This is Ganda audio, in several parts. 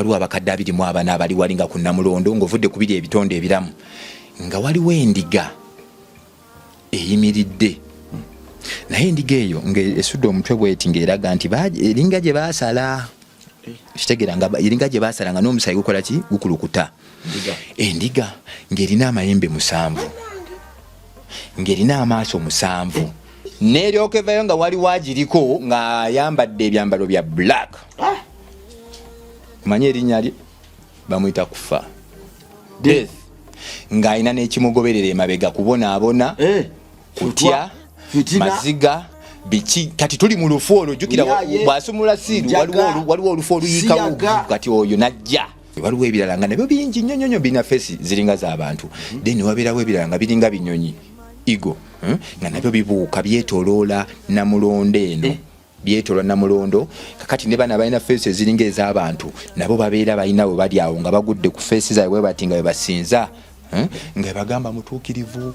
waliwo abakadde 24 abali walinga ku Namulondo ng'ovudde ku biri ebitonde ebiramu nga waliwo endiga eyimiridde naye endiga eyo ng'esudde omutwe bweti ng'eraga nti eringa gye baasala kitegeera nga eringa gye baasala nga n'omusaayi gukola ki gukulukuta endiga ng'erina amayembe 7 ng'erina amaaso 7 n'eryoka evayo nga wali wagiriko ng'ayambadde ebyambalo bya black manye erinnya lye bamuyita kufa death ng'alina n'ekimugoberera emabega kubonaabona kutya maziga biki kati tuli mu lufu olwo jjukira bw'asumula siiru waliwo olufu oluyikawo kati oyo najja waliwo ebirala nga nabyo bingi nnyo birina feesi ziringa z'abantu then wabeerawo ebirala nga biringa binyonyi igo nga nabyo bibuuka byetoloola Namulondo eno byetoloola Namulondo kakati ne bana balina feesi eziringa ez'abantu nabo babeera balina we bali awo nga bagudde ku feesi zaabwe bwe bati nga bwe basinza nga bagamba mutuukirivu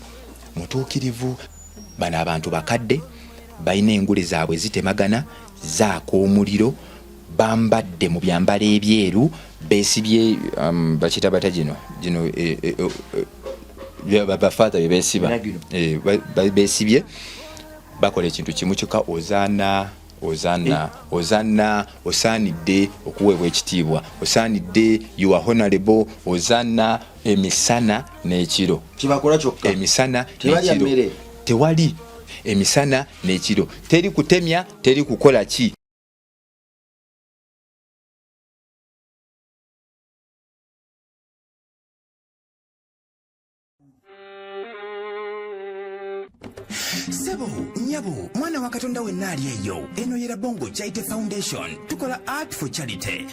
bano abantu bakadde balina engule zaabwe zitemagana zaako omuliro bambadde mu byambalo ebyeru beesibye bakita bata gino bafaata bye beesiba beesibye bakola ekintu kimu kyokka ozanna osaanidde okuweebwa ekitiibwa osaanidde you are honorable ozanna emisana n'ekiro kibakola kyokka emisana n'ekiro tewali emisana n'ekiro teri kutemya teri kukola ki Sebo, nyabo, mwana wa Katonda wenna ali eyo. Eno yera Bongo Charity Foundation. Tukola art for charity.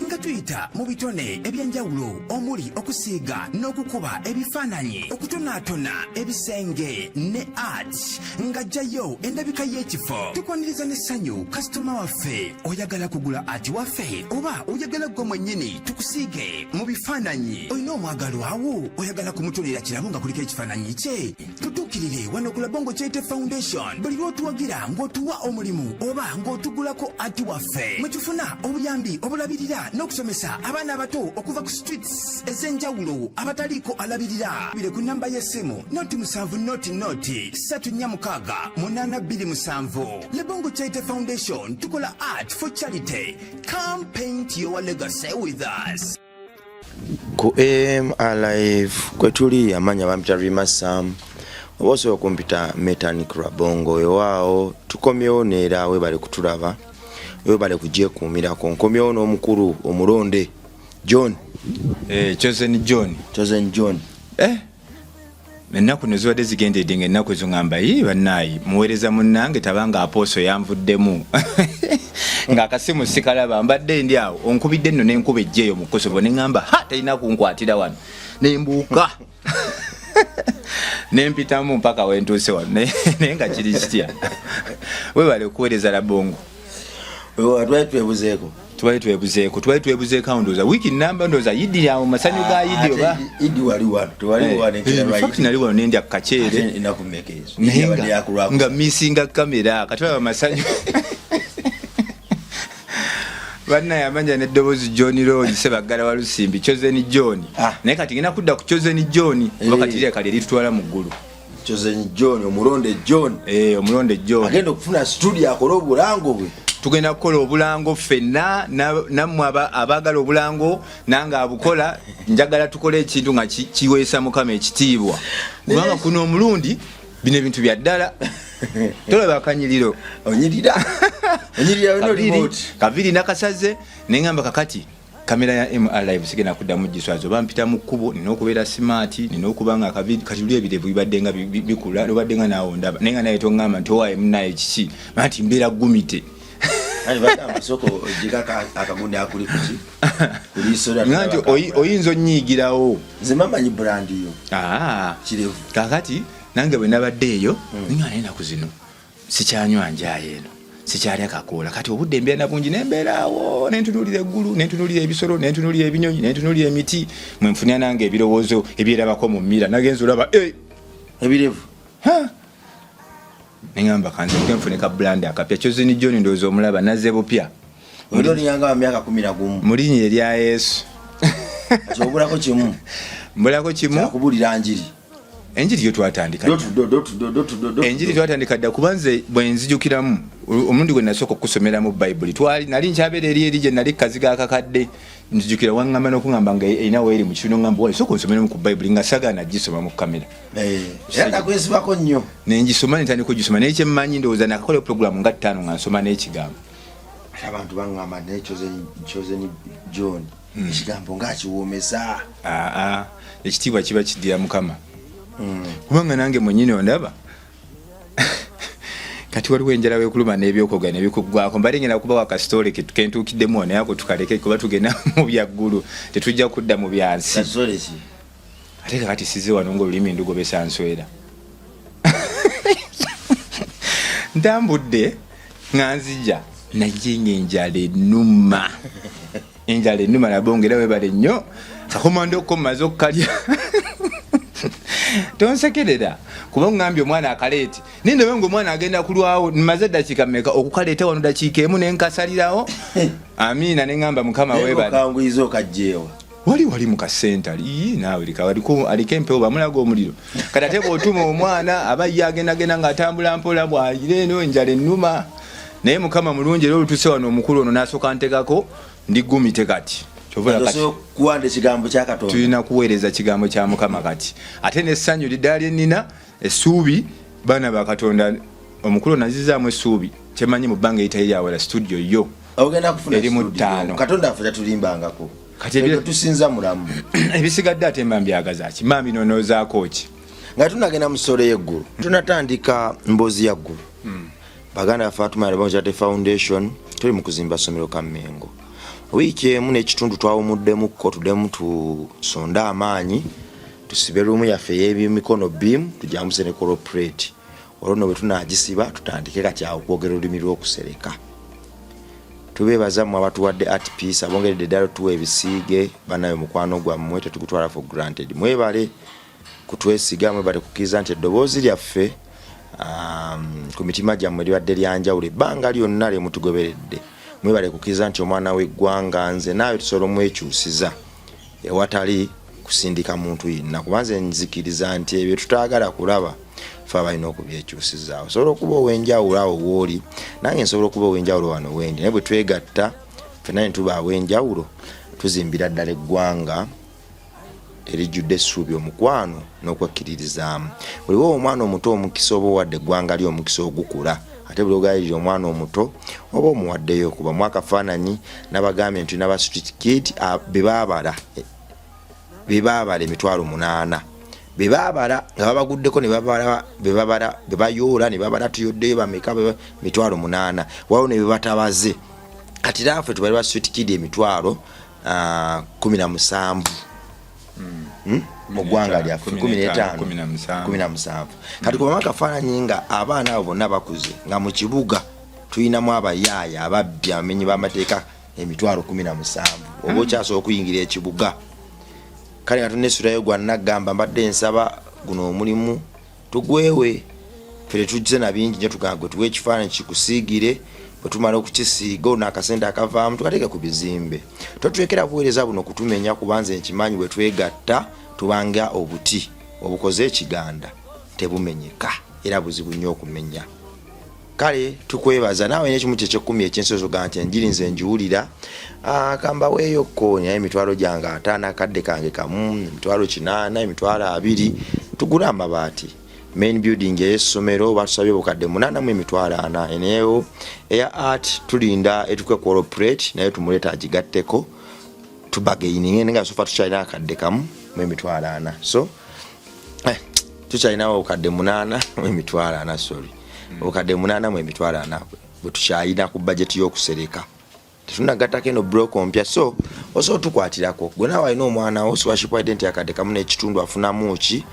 Nga tuyita mu bitone ebyenjawulo omuli okusiiga n'okukuba ebifaananyi okutonaatona ebisenge ne art nga jjayo endabika y'ekifo. Tukwaniriza n'essanyu kasitoma waffe oyagala kugula art waffe oba oyagala gwe mwennyini tukusiige mu bifaananyi. Olina omwagalo awo oyagala kumutonera kirabo nga kuliko ekifaananyi kye. Tutuukirire wano ku Bongo Charity Foundation buli lw'otuwagira ng'otuwa omulimu oba ng'otugulako ati waffe mwe tufuna obuyambi obulabirira n'okusomesa abaana abato okuva ku streets ez'enjawulo abataliiko alabirira bire ku namba y'essimu noti 7 noti 346 Le Bongo Charity Foundation tukola art for charity. Come paint your legacy with us. Ku Alive kwetuli amanya bampita Rimasam Oboso okumpita Mechanic Rabongo ewaawo tukomyewo neera webale kutulaba webale kujekuumirako nkomyewo n'omukulu omulonde John Chosen John ennaku nezibadde zigendedde ng'ennaku ezo ngamba bannaayi muweereza munnange tabanga apooso yanvuddemu ng'akasimu sikalaba mbadde ndi awo onkubidde nno n'enkuba ejjeeyo mu Kosovo ne ŋŋamba talina kunkwatira wano nembuuka nempitamu mpaka wentuuse wano naye nga kiri kitya webale okuweereza la Bongo twali twebuzeeko awo ndowooza wiiki nnamba ndowooza yidi awo masanyu ga yidi oba fakti nali wano nendya kukaceere nga misinga kamera katwala masanyu banna yamanja n'eddoboozi John Road Sebaggala wa Lusimbi Chosen John naye kati ngenda kudda ku Chosen John wakati kali litwala mu ggulu Chosen John omulonde John agenda okufuna studio akola obulango bwe tugenda kukola obulango ffenna nammwe abaagala obulango nange abukola njagala tukole ekintu nga kiweesa Mukama ekitiibwa kubanga kuno omulundi bino ebintu bya ddala tolaba akanyiriro onyirira no remote kaviri nakasaze nengamba kakati kamera ya Live sigena kuddamu giswazo bampita mu kkubo nina okubeera smart nina okubanga akaviri kati luli ebirevu bibadde nga bikula lobadde nga naawo ndaba nenga naye tongamba nti owaye munaye kiki manti mbeera gumite amasoko ojika akagundi akuli kuki kulisola nganti oyinza onyiigirawo zimamanyi brand yo kirevu kakati nange bwe nabadde eyo ninga naku zino sikyanywa njaye eno sikyalya kakoola kati obudde embeera bungi nembeeraawo nentunuulira eggulu nentunuulira ebisolo nentunuulira ebinyonyi nentunuulira emiti mwenfunira nange ebirowoozo ebyerabako mu mmira nagenza olaba ebirevu nengamba kanze nfune ka brand akapya Chosen John ndowooza omulaba nazze bupya Oli yanga myaka 11 mulinyi erya Yesu achobulako kimu mbulako kimu kubulira njiri enjiri yo twatandika enjiri twatandika dda kubanze bwenzijukiramu omundi gwe nasooka okusomera mu Bible twali nali nkyabera eri gye nali kaziga akakadde nzijukira wangamba n'okungamba nga erina weeri mu kibiino ngamba wali sooka onsomera ku Bible nga sagana gisoma mu kamera era kwesibako nnyo nengisoma nentandika ogisoma naye kyemmanyi ndowooza nakakola programu nga 5 nga nsoma n'ekigambo abantu bangamba Chosen John ekigambo ng'akiwoomesa ekitiibwa kiba kiddira Mukama kubanga nange mwenyini ondaba kati waliwo enjala wekuluma n'ebyokoga nebikuggwako mbale ngenda kuba wakasitole kentuukiddemu ono yako tukaleke kuba tugenda mu byaggulu tetujja kudda mu byansi ate kakati size wano ng'olulimi ndugobesa nswera ntambudde nga nzija najje ng'enjala ennuma nabongera webale nnyo kakomando ko maze okkalya tonsekerera kuba ngambye omwana akaleeti ninde wengo omwana agenda kulwawo maze dakika meka okukaleeta wano dakika emu nenkasalirawo amina nengamba Mukama webale kanguizo kajjewa wali mu kasentali naawe likawaliko aliko empewo bamulaga omuliro kati ate bw'otuma omwana aba ye agenda nga atambula mpola bwayire eno enjala ennuma naye Mukama mulungi era olutuse wano omukulu ono n'asooka ntegako ndigumite kati kuwanda ekigambo kya Katonda tulina kuweereza kigambo kya Mukama kati ate n'essanyu liddaala lyennina essuubi baana ba Katonda omukulu nazizaamu essuubi kyemanyi mu bbanga eyitali lyawala studio yo ogenda kufuna eri mu 5 Katonda affe tulimbangako kati ebyo tusinza mulamu ebisigadde ate mba mbyagaza ki mba mbinonoozaako ki nga tunagenda mu ssolo y'eggulu tunatandika mboozi ya ggulu baganda baffe atumala Bonjate Foundation tuli mu kuzimba ssomero ka Mmengo wiiki emu n'ekitundu twawumuddemukko tuddemu tusonda amaanyi tusibe ruumu yaffe ey'emikono beam tujambuse ne corporate olwo bwe tunagisiba tutandike kati awo kwogera olulimi lw'okusereka tubeebaza mmwe abatuwadde art piece abongeredde ddala tuwa ebisiige banayo mukwano gwammwe tetugutwala for granted mwebale kutwesiga mwebale kukkiriza nti eddoboozi lyaffe ku mitima gyammwe libadde lyanjawulo ebbanga lyonna lye mutugoberedde mwebale kukkiriza nti omwana w'eggwanga nze naawe tusobola omwekyusiza ewatali kusindika muntu yenna kubanze nzikiriza nti ebyo tutaagala kulaba fe abalina okubyekyusizaawo osobola okuba ow'enjawulo awo wooli nange nsobola okuba ow'enjawulo wano wendi naye bwe twegatta fenna ne tuba aw'enjawulo tuzimbira ddala eggwanga erijjudde essuubi omukwano n'okwekkiririzaamu buliwo omwana omuto omukisa oba owadde eggwanga lyo omukisa ogukula ate buli ogayirira omwana omuto oba omuwaddeyo kuba mu akafaananyi n'abagambye nti tulina ba street kid bebaabala 800 bebaabala nga babaguddeko ne babala bebayoola ne babala tuyoddeyo bameka 800 waliwo ne bebatabaze kati laffe tubali ba street kid 17 mu ggwanga lyaffe 15 kati kuba makafaananyi nga abaana abo bonna bakuze nga mu kibuga tulinamu abayaaya ababbi amenyi b'amateeka 17 oba okyasobola okuyingira ekibuga kale nga tunesulayo gwannagamba mbadde nsaba guno omulimu tugwewe fere tujje na bingi nyo tugambwe tuwe ekifaananyi kikusiigire bwe tumala okukisiiga ono akasente akavaamu tukateeke ku bizimbe totwekera buweereza buno kutumenya kubanze nkimanyi bwe twegatta tubanga obuti obukoze ekiganda tebumenyeka era buzibu nnyo okumenya kale tukwebaza naawe n'ekimu kyekyekumi ekyensozo ga nti enjiri nze njiwulira kamba weeyokko naye emitwalo gyange 5 akadde kange kamu 8 20 tugule amabaati main building ey'essomero batusabye obukadde 8 eneyo eya art tulinda etukwe corporate naye tumuleeta agigatteko tubagaininge nga sofa tukyalina akadde kamu 4 so tukyalinawo obukadde 8 sorry obukadde 8 bwe tukyalina ku budget y'okusereka tetunagattako eno block ompya so osobola tukwatirako gwe naawe alina omwana wo scholarship identity akadde kamu n'ekitundu afunamu ki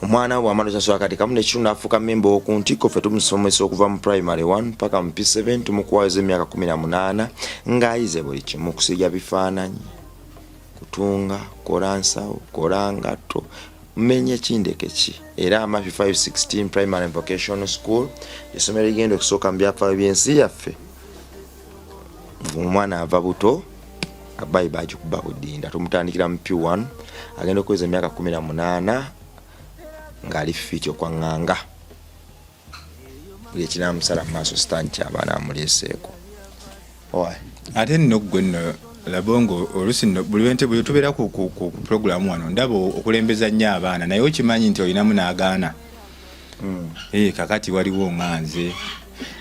omwana wo bw'amala okyasooka akadde kamu n'ekitundu afuuka member w'okuntiko ffe tumusomesa okuva mu primary 1 paka mu P7 tumukuwaza emyaka 18 ng'ayize buli kimu kusiga bifaananyi kutunga kola nsawo kola ngatto mmenye kindeke ki era Amafi 516 primary and vocational school essomero ligenda okusooka mu byafaayo by'ensi yaffe omwana ava buto abayi bagikuba budinda tumutandikira mu P1 agenda okuweza emyaka 18 ng'ali ficho kwa nganga buli ekinamusala mu maaso sitaani ky'abaana amuleeseeko ate nno gwe nno labongo oluusi nno buli wente buli tubeera ku puroguramu wano ndaba okulembeza nnyo abaana naye okimanyi nti olinamu n'agaana kakati waliwo nganze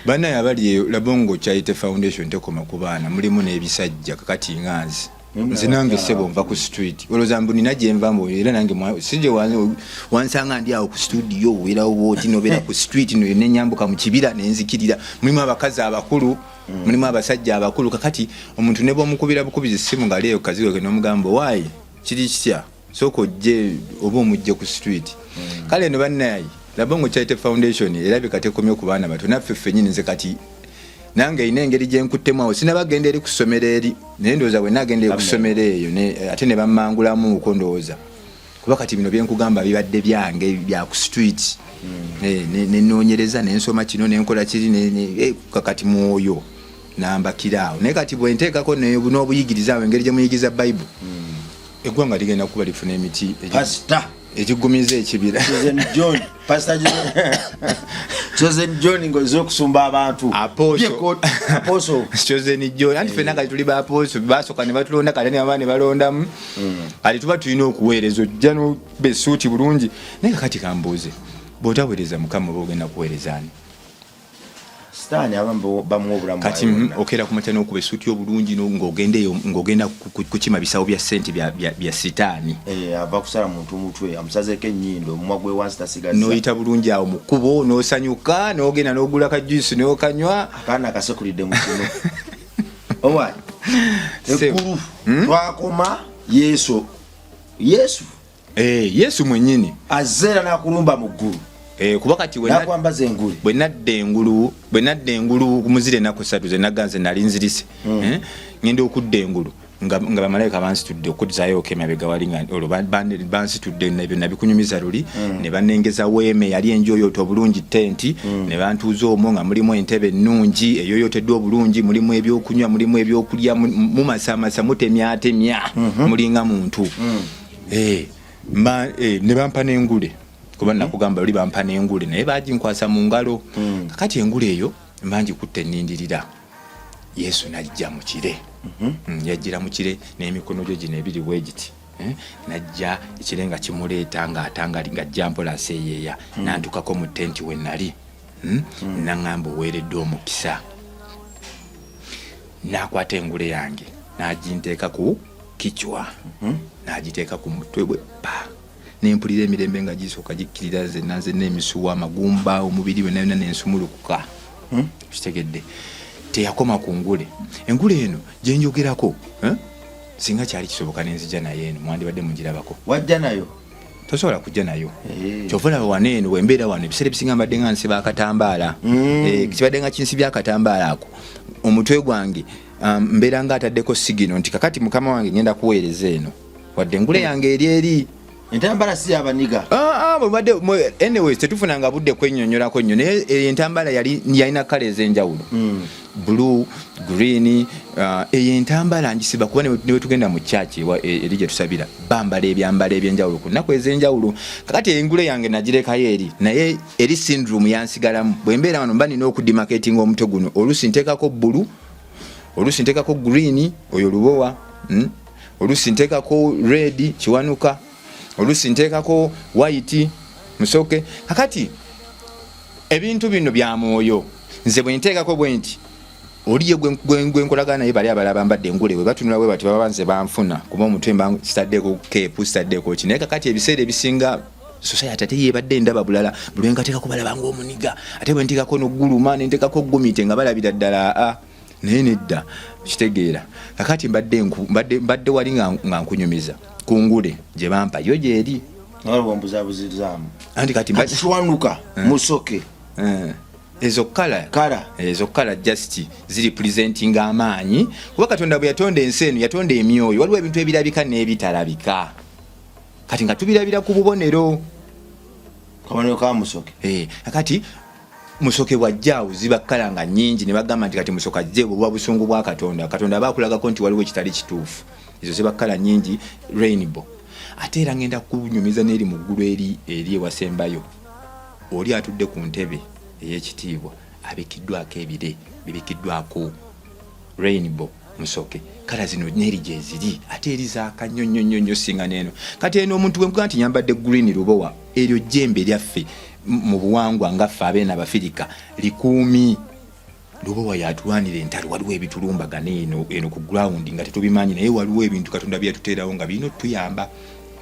bannaye abali Labongo Charity Foundation tekoma ku baana mulimu n'ebisajja kakati nganze nze nange ssebo nva ku street olowooza mbu nina gye nva mbu era nange sije wansanga ndi awo ku studio era wooti nobeera ku street nenyambuka mu kibira nenzikirira mulimu abakazi abakulu mulimu abasajja abakulu kakati omuntu ne bw'omukubira bukubizi essimu ng'ali eyo kazigo ke n'omugamba waayi kiri kitya sooka ojje oba omujje ku street kale no bannaye Labongo Charity Foundation erabika tekomye ku baana bato naffe ffennyini nze kati nange ina engeri gye nkuttemu awo sinabagenda eri ku ssomero eri naye ndowooza bwe nagenda ku ssomero eyo ate ne bammangulamu uko ndowooza kuba kati bino byenkugamba bibadde byange bya ku street nenoonyereza nensoma kino nenkola kiri kakati mwoyo nambakiraawo naye kati bwenteekako n'obuyigiriza awo engeri gye muyigiriza Bible eggwanga ligenda kuba lifuna emiti ekigumiza ekibira Chosen John ngozi okusumba abantu apostle Chosen John anti fena kali tuli ba apostle basoka ne batulonda kale ne abane balondamu ali tuba tulina okuweereza ojja no besuuti bulungi naye kati kambuuze bw'otaweereza mukama bw'ogenda kuweerezani sitaani abambo bamwobulamu kati okera kumata n'okuba esuuti obulungi ng'ogenda kukima bisawo bya ssente bya sitaani ava kusala muntu mutwe amusazeeko ennyindo omumwa gwe wansi tasigaza n'oyita bulungi awo mu kkubo n'osanyuka n'ogenda n'ogula kajuisi n'okanywa akaana akasekulidde mu kino owa ekkulu twakoma yesu mwennyini azeera n'akulumba mu ggulu kuba kati nakwambaza engule bwe nadda engulu kumuzire ennaku 3 ze naganze nali nzirise ngenda okudda engulu nga bamalayika bansitudde okudzayo okemabega wali olwo bansitudde byonna bikunyumiza luli ne banengeza weeme yali enjoyoto obulungi tenti ne bantuuza omwo nga mulimu entebe ennungi eyoyoteddwa obulungi mulimu ebyokunywa mulimu ebyokulya mumasamasa mutemyatemya mulinga muntu ne bampa n'engule kuba nakugamba oli bampa n'engule naye baginkwasa mu ngalo kakati engule eyo mangikutte nnindirira Yesu najja mu kire yajjira mu kire n'emikono gye gino ebiri bwegiti najja ekire nga kimuleeta ng'atangalinga jampola seeyeeya nantukako mu tenti we nali naŋŋamba oweereddwa omukisa nakwata engule yange naginteeka ku kichwa nagiteeka ku mutwe bwe pa nempulira emirembe nga gisooka gikkirira zenna emisuwa amagumba omubiri we nayona nensumulukuka kitegedde teyakoma ku ngule engule eno gyenjogerako singa kyali kisoboka nenzija naye eno mwandibadde mugirabako wajja nayo tosobola kujja nayo kyova waneeno wembeera wano ebiseera ebisinga mbadde nga nsiba akatambaala kibadde nga kinsibya akatambaala ako omutwe gwange mbeera nga ataddeko sigino nti kakati mukama wange ngenda kuweereza eno wadde engule yange eri entambala si abaniga anyways tetufunanga budde kwennyonnyolako nnyo naye entambala yalina kale ez'enjawulo blue green eyo entambala ngisiba kuba ne tugenda mu kyaki eri gye tusabira bambala ebyambala ebyenjawulo ku nnaku ez'enjawulo kakati engule yange nagirekayo eri naye eri syndrome yansigalamu bwe mbeera wano mba nina okudimaketinga omutwe guno oluusi nteekako blue oluusi nteekako green oyo lubowa oluusi nteekako red kiwanuka oluusi nteekako white musoke kakati ebintu bino bya mwoyo nze bwe nteekako bwe nti oliye gwenkolagana naye bali abala bambadde engule bwe batunula bwe bati baba nze banfuna kuba omutwe mba sitaddeko keepu sitaddeko ki naye kakati ebiseera ebisinga society ate yebadde ndaba bulala buli wenkateekako balabanga omuniga ate bwe nteekako n'ogguluma ne nteekako gumite nga balabira ddala naye nedda kitegeera kakati mbadde wali nga nkunyumiza kungule gye bampa yo gyeri olwombuzabuzizaamu anti kati shwanuka musoke ezo kala just ziri presenting amaanyi kuba Katonda bwe yatonda ensi eno yatonda emyoyo waliwo ebintu ebirabika n'ebitalabika kati nga tubirabira ku bubonero kabonero ka musoke kati musoke bwajjaawo ziba kkala nga nnyingi ne bagamba nti kati musoka jje bwa busungu bwa katonda baakulagako nti waliwo kitali kituufu. Ezo ziba kkala nnyingi rainbow. Ate era ngenda kunyumiza n'eri mu ggulu eri ewasembayo. Oli atudde ku ntebe ey'ekitiibwa abikiddwako ebire bibikiddwako rainbow musoke. Kala zino n'eri gye ziri ate eri zaaka nnyo singa n'eno. Kati eno omuntu bwe mugaa nti nyambadde green lubowa, eryo jjembe lyaffe mu buwangwa nga ffe abeena Abafirika likuumi. Lubowa yatulwanira entalo, waliwo ebitulumbagana eno ku ground nga tetubimanyi, naye waliwo ebintu Katonda byatuteerawo nga birina otuyamba.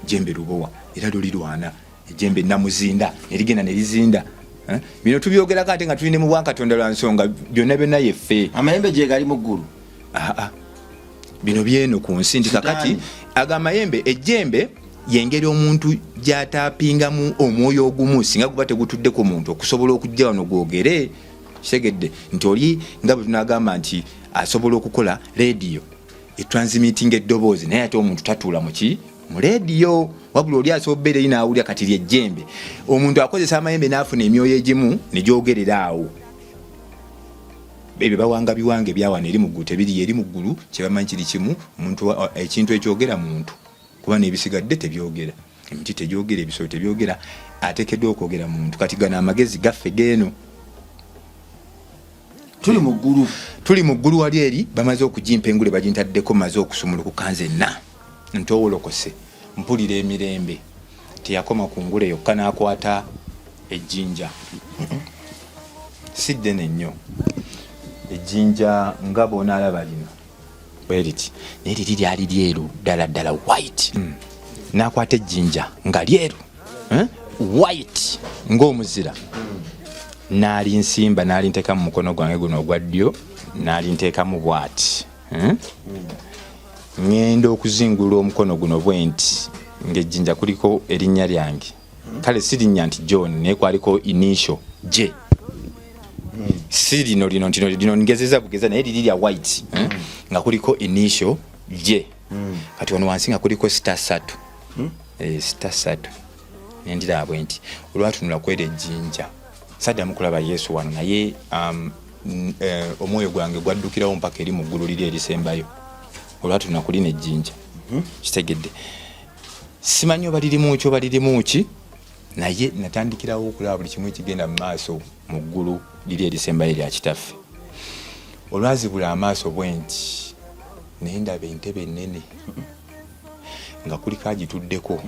Jjembe lubowa era lulirwana, ejjembe namuzinda erigenda ne lizinda. Bino tubyogerako ate nga tulinde mu bwakatonda lwa nsonga byonna yeffe. Amayembe gye gali mu ggulu. Bino byeno ku nsi nti kakati agamayembe ejjembe yengeri omuntu gyataapingamu omwoyo ogumu singa guba tegutudde ku muntu okusobola okujja wano gwogere. Segedde nti oli nga bwe tunagamba nti asobola okukola radio etransmitting eddoboozi, naye ate omuntu tatuula mu radio, wabula oli asobera inaawulya kati lyejjembe. Omuntu akozesa amayembe n'afuna emyoyo egimu ne gyogerera awo. Bebe bawanga biwange byawana eri mu ggulu tebiri eri mu ggulu kyebamanyi kiri kimu, omuntu ekintu ekyogera muntu kuba n'ebisigadde tebyogera. Emiti tegyogera, ebisolo tebyogera, ateekeddwa okwogera muntu. Kati gano amagezi gaffe geeno. Tuli mu ggulu wali eri bamaze okugimpa engule bagintaddeko maze okusumula ku kanzenna. Ntowolokose mpulira emirembe teyakoma ku ngule yokka n'akwata ejjinja. Siddene nnyo ejjinja nga boonaalaba lino bweriti naye liri lyali lyeru ddala white. N'akwata ejjinja nga lyeru white ng'omuzira. N'alinsimba n'alinteeka mu mukono gwange guno ogwa ddyo n'alinteekamu bw'ati. Ngenda okuzingula omukono guno bwenti ng'ejjinja kuliko erinnya lyange. Kale si linnya nti John naye kwaliko initial J. Si lino ngezeza bugeza naye liri lya white nga kuliko initial J. Kati wano wansi nga kuliko star 3. Star 3. Nendira bwenti olwatunula kwera ejjinja. Saddamu kulaba Yesu wano naye omwoyo gwange gwaddukirawo mpaka eri mu ggulu liri erisembayo. Olwatunula kulina ejjinja. Kitegedde. Simanyi oba lirimu ki naye natandikirawo okulaba buli kimu ekigenda mu maaso mu ggulu liri erisembayo lya kitaffe. Olwazibula amaaso bwenti naye ndaba entebe ennene nga kuliko agituddeko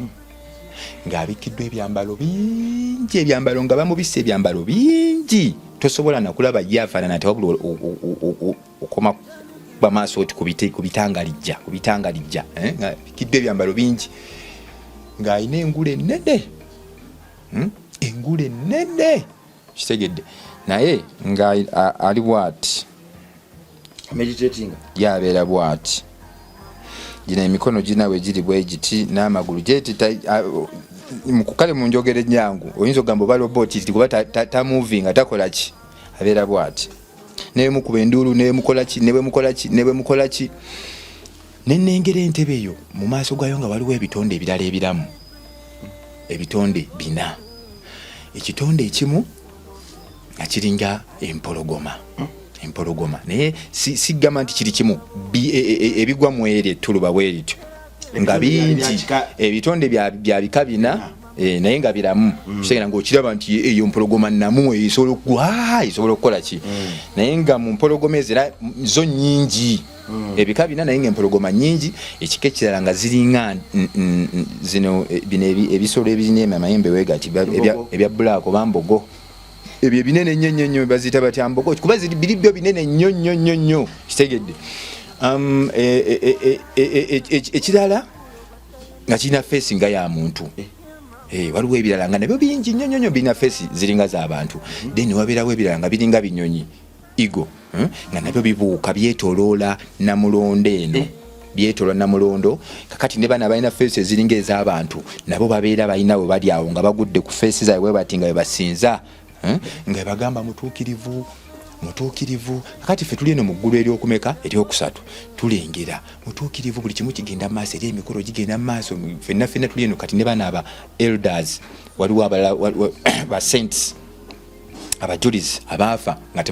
ng'abikiddwa ebyambalo bingi, ebyambalo nga bamubisse ebyambalo bingi tosobola nakulaba ye afaanana ate wabula okoma bamaaso oti kubitangalijja nga bikiddwa ebyambalo bingi ng'alina engule ennene kitegedde naye nga ali bw'ati meditating yabeera bw'ati. Gina emikono ginawe giri bwe giti n'amagulu mukukale mu njogera ennyangu oyinza okugamba oba roboti kuba tamuvinga takola ki abeera bw'ati. Naye mukuba enduulu ne bwe mukola ki nennengera entebe eyo mu maaso gayo nga waliwo ebitonde ebirala ebiramu, ebitonde 4. Ekitonde ekimu nga kiringa empologoma naye sigamba nti kiri kimu ebigwa mu eri ettuluba bwerityo nga bingi ebitonde bya bika 4 naye nga biramu. Kisegera ng'okiraba nti eyo mpologoma namu esobola okukola ki naye nga mu mpologoma ezira zo nnyingi ebika 4 naye nga empologoma nnyingi. Ekika ekirala nga ziringa zino bino ebisolo ebirina amayembe weegati ebya black oba mbogo. Ebyo binene nnyo bazita batya mbogo kuba biri byo binene nnyo kitegedde. Ekirala nga kirina feesi nga ya muntu. Waliwo ebirala nga nabyo bingi nnyo birina feesi ziringa z'abantu. Then wabeerawo ebirala nga biringa binyonyi igo nga nabyo bibuuka byetoloola namulondo eno byetoloola namulondo. Kakati ne bana balina feesi eziringa ez'abantu nabo babeera balina bwe bali awo nga bagudde ku feesi zaabwe bwe bati nga bwe basinza nga bagamba mutuukirivu. Kakati ffe tuli eno mu ggulu eryokumeka eryokusatu tulengera mutuukirivu, buli kimu kigenda mu maaso eri emikolo gigenda mu maaso ffenna tuli eno. Kati ne bana aba elders waliwo abala ba saints abajulizi abaafa nga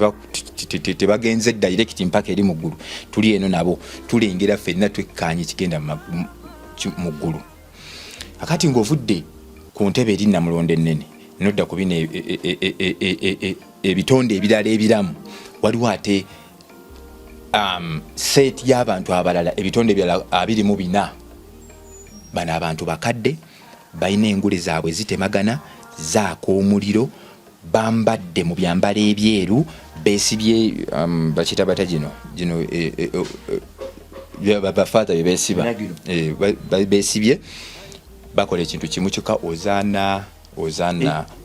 tebagenze direct mpaka eri mu ggulu tuli eno nabo tulengera ffenna twekkanye kigenda mu ggulu. Akati ng'ovudde ku ntebe eri Namulonde ennene nodda ku bino ebitonde ebirala ebiramu waliwo ate set y'abantu abalala ebitonde ebirala 24. Bano abantu bakadde balina engule zaabwe zitemagana zaako omuliro bambadde mu byambalo ebyeru beesibye bakita bata gino bafaata bye beesiba beesibye bakola ekintu kimu kyokka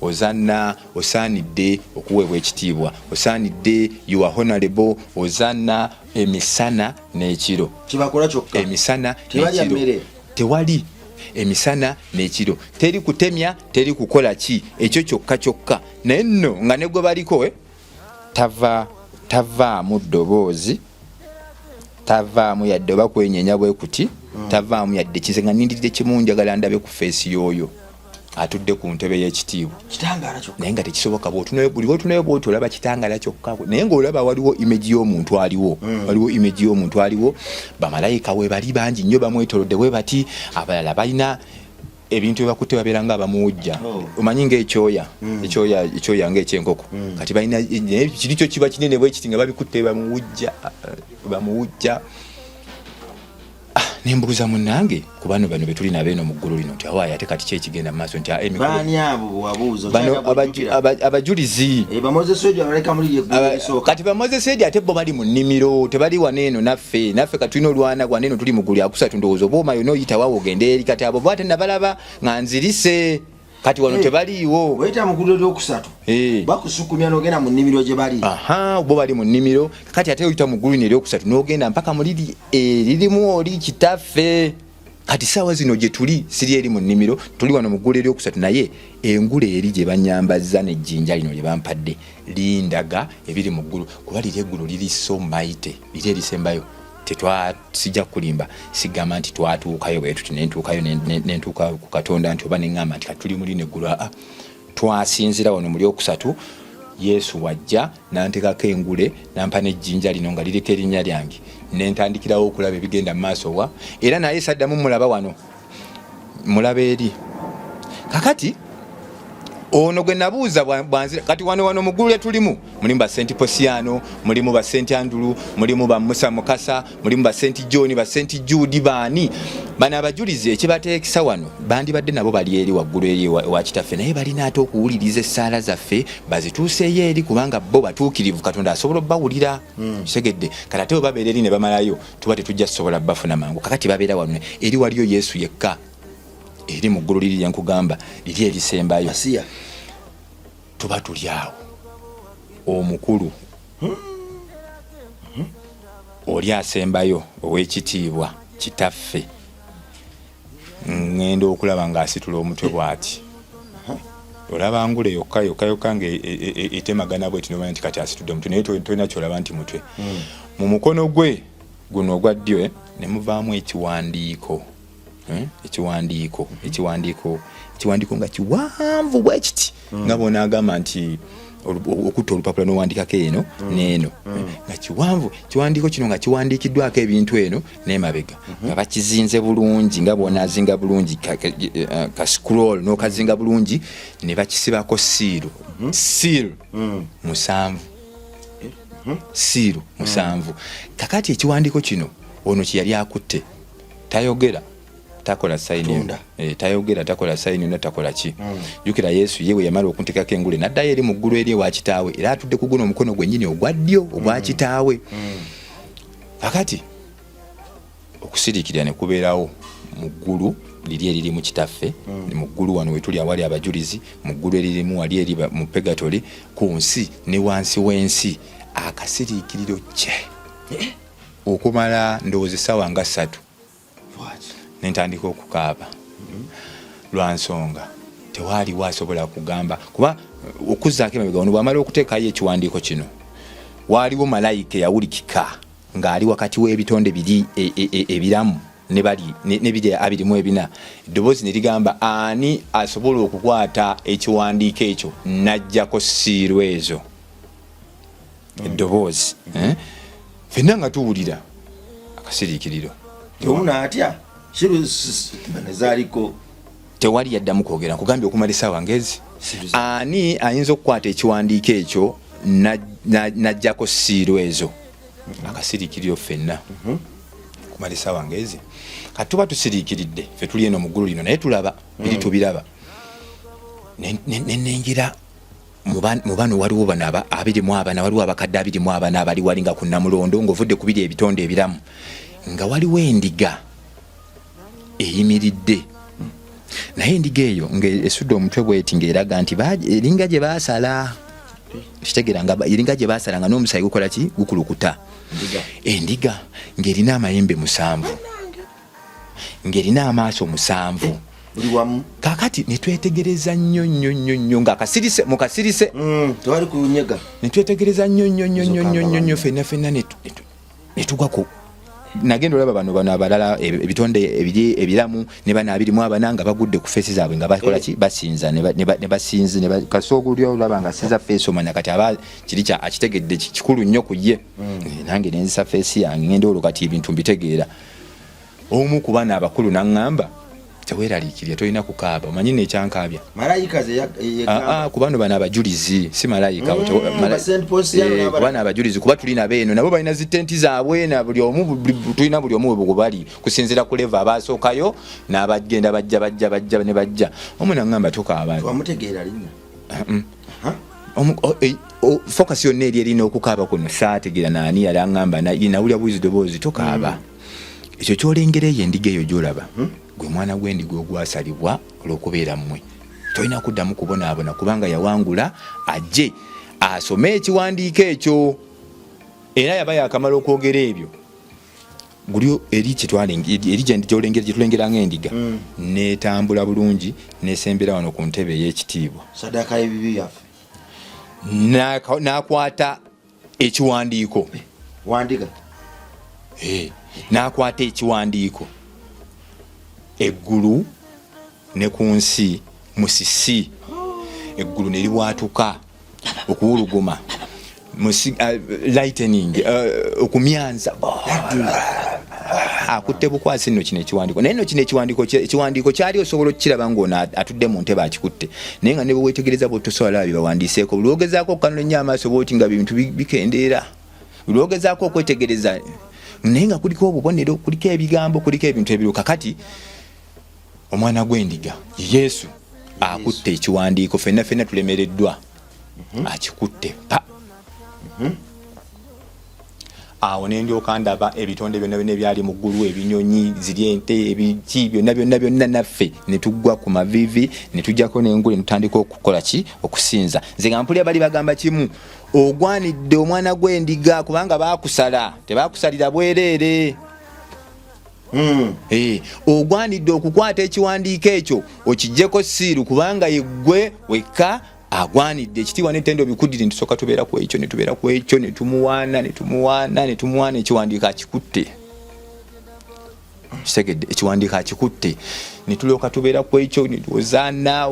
ozanna osaanidde okuweebwa ekitiibwa osaanidde you are honorable ozanna emisana n'ekiro kibakola kyokka emisana n'ekiro tewali emisana n'ekiro teri kutemya teri kukola ki ekyo kyokka naye nno nga ne gwe baliko tavaamu ddoboozi tavaamu yadde oba kwenyenya bwe kuti tavaamu yadde kize nga nindirire kimu njagala ndabe ku feesi y'oyo atudde ku ntebe y'ekitiibwa kitangaala kyokka naye nga tekisoboka buli lwotunayo bwoti olaba kitangaala kyokka naye ng'olaba waliwo image y'omuntu aliwo waliwo image y'omuntu aliwo bamalayika we bali bangi nnyo bamwetolodde bwe bati abalala balina ebintu byebakutte babeera nga abamuwujja omanyi ngaekyoya ekyoya ngaekyenkoko kati balina kiri kyo kiba kinene bwe kiti nga babikutte bamuwujja nembuuza munnange ku bano betuli nabeeno mu ggulu lino nti awaayo ate kati kyekigenda mu maaso nti baani abo wabuuza abajulizi kati bamozesi edi ate bo bali mu nnimiro tebali waneeno naffe kati tulina olwana waneeno tuli mu ggulu yakusatu ndowooza oba omayo n'oyitawawo ogende eri kati abo bo ate nabalaba nga nzirise kati wano tebaliiwo wayita mu ggulu lyokusatu bakusukumya n'ogenda mu nnimiro gye bali bo bali mu nnimiro kati ate oyita mu ggulu eryokusatu n'ogenda mpaka mu liri eririmu oli kitaffe kati saawa zino gye tuli siri eri mu nnimiro tuli wano mu ggulu eryokusatu naye engule eri gye banyambazza n'ejjinja lino lye bampadde lindaga ebiri mu ggulu kuba liri eggulu liri so maite liri erisembayo sijja kulimba sigamba nti twatuukayo bwe tuti nentuukayo nentuuka ku Katonda nti oba neŋŋamba nti katuli muli neggulu twasinzira wano muli okusatu Yesu wajja nantekako engule nampa n'ejjinja lino nga liriko erinnya lyange nentandikirawo okulaba ebigenda mu maaso wa era naye saddamu mulaba wano mulaba eri kakati ono gwe nabuuza bwanzira kati wano mu ggulu tulimu mulimu ba St. Posiano mulimu ba St. Andrew mulimu ba Musa Mukasa mulimu ba St. John ba St. Jude baani bana abajulizi ekibateekisa wano bandibadde nabo bali eri waggulu eri wa kitaffe naye balina ate okuwuliriza essaala zaffe bazituuseeyo eri kubanga bo batuukirivu Katonda asobola obbawulira kisegedde kati ate babeera eri ne bamalayo tuba tetujja kusobola bafuna mangu kakati babeera wano eri waliyo Yesu yekka eri mu ggulu liri lyenkugamba liri erisembayo tuba tuli awo omukulu oli asembayo ow'ekitiibwa kitaffe ngenda okulaba ng'asitula omutwe bw'ati olaba ngule yokka nga etemagana bweti nomanya nti kati asitudde omutwe naye tolina kyolaba nti mutwe mu mukono gwe guno ogwa ddyo ne muvaamu ekiwandiiko ekiwandiiko nga kiwanvu bwe kiti nga bonaagamba nti okutta olupapula n'owandikako eno n'eno nga kiwanvu kiwandiiko kino nga kiwandiikiddwako ebintu eno n'emabega nga bakizinze bulungi nga bonaazinga bulungi ka scroll n'okazinga bulungi ne bakisibako siiru 7 siiru 7 kakati ekiwandiiko kino ono kye yali akutte tayogera takola sayini tayogera takola sayini no takola ki jukira Yesu yewe yamala okuntekako engule naddayo eri mu ggulu eri ewa kitaawe era atudde ku guno omukono gwennyini ogwa ddyo ogwa kitaawe kakati okusiriikirira ne kubeerawo mu ggulu liri eriri mu kitaffe mu ggulu wano wetuli awali abajulizi mu ggulu eririmu wali eri mu pegatoli ku nsi ne wansi w'ensi akasiriikiriro kye okumala ndowooza essaawa nga 3 nentandika okukaaba lwa nsonga tewaaliwo asobola kugamba kuba okuzzaako emabega wano bwamala okuteekayo ekiwandiiko kino waaliwo malayika eyawulikika ng'ali wakati w'ebitonde biri ebiramu ne bali ne bidi abiri mu ebina eddoboozi ne ligamba ani asobola okukwata ekiwandiiko ekyo najjako siiru ezo eddoboozi fenna nga tuwulira akasiriikiriro teuna atya shiru nezaliko tewali yaddamu kwogera nkugambye okumala essaawa ngezi ani ayinza okukwata ekiwandiiko ekyo najjako siiru ezo akasiriikiriro fenna kumala essaawa ngezi kati tuba tusiriikiridde fe tuli eno mu ggulu lino naye tulaba biri tubiraba nenengira mu bano waliwo bano abiri mu abana waliwo abakadde abiri mu abana abali walinga ku Namulondo ng'ovudde ku biri ebitonde ebiramu nga waliwo endiga eyimiridde naye endiga eyo ng'esudde omutwe bweti ng'eraga nti eringa gye baasala kitegera nga eringa gye baasala nga n'omusaayi gukola ki gukulukuta endiga ng'erina amayembe 7 ng'erina amaaso 7 kakati netwetegereza nnyo nga akasirise mukasirise tewali kunyega netwetegereza nnyo fenna netugwako nagenda olaba bano abalala ebitonde ebiramu ne bana abirimu abana nga bagudde ku feesi zaabwe nga bakola ki basinza ne basinze ne kasoogulyo olaba nga siza feesi omanya kati aba kiri kya akitegedde kikulu nnyo ku ye nange nenzisa feesi yange ngenda olwo kati ebintu mbitegeera omu ku bana abakulu n'aŋŋamba teweeraliikirya tolina kukaaba omanyi nekyankaabya malayika ku bano bano abajulizi si malayika ku bano abajulizi kuba tulina beeno nabo balina zitenti zaabwe na buli omu tulina buli omu bwe bali kusinziira ku leva abaasookayo n'abagenda bajja ne bajja omu naŋŋamba tokaaba wamutegeera linnya fokasi yonna eri erina okukaaba kuno saategeera naani yali aŋŋamba nawulira bwizi doboozi tokaaba ekyo kyolengera eyo endiga eyo gyolaba gwe mwana gw'endiga ogwasalibwa olw'okubeera mmwe tolina kuddamu kubonaabona kubanga yawangula ajje asome ekiwandiiko ekyo era yaba yakamala okwogera ebyo gulyo eri gyetulengera ng'endiga netambula bulungi nesembera wano ku ntebe ey'ekitiibwa sadaka y'ebibi yaffe n'akwata ekiwandiiko wandiga n'akwata ekiwandiiko eggulu ne ku nsi musisi eggulu ne libwatuka okuwuluguma lightning okumyanza akutte bukwasi nno kino ekiwandiiko naye nno kino ekiwandiiko kyali osobola okukiraba ng'ono atudde mu ntebe akikutte naye nga ne bwe weetegereza bw'otosobola bye bawandiiseeko buli ogezaako okukanula ennyo amaaso bw'oti nga bintu bikendeera buli ogezaako okwetegereza naye nga kuliko obubonero kuliko ebigambo kuliko ebintu ebiruka kati omwana gw'endiga Yesu akutte ekiwandiiko fenna tulemereddwa akikutte pa awo nendyoka ndaba ebitonde byonna ebyali mu ggulu ebinyonyi ziri ente ebiki byonna naffe ne tuggwa ku mavivi ne tujjako n'engule ne tutandika okukola ki okusinza nze nga mpulira bali bagamba kimu ogwanidde omwana gw'endiga kubanga baakusala tebaakusalira bwereere ogwanidde okukwata ekiwandiiko ekyo okijjeko siiru kubanga yeggwe wekka agwanidde ekitiibwa n'ettendo bikuddire ntusooka tubeera ku ekyo ne tumuwaana ekiwandiiko akikutte kitegedde ekiwandiiko akikutte ne tulyoka tubeera ku ekyo ozaana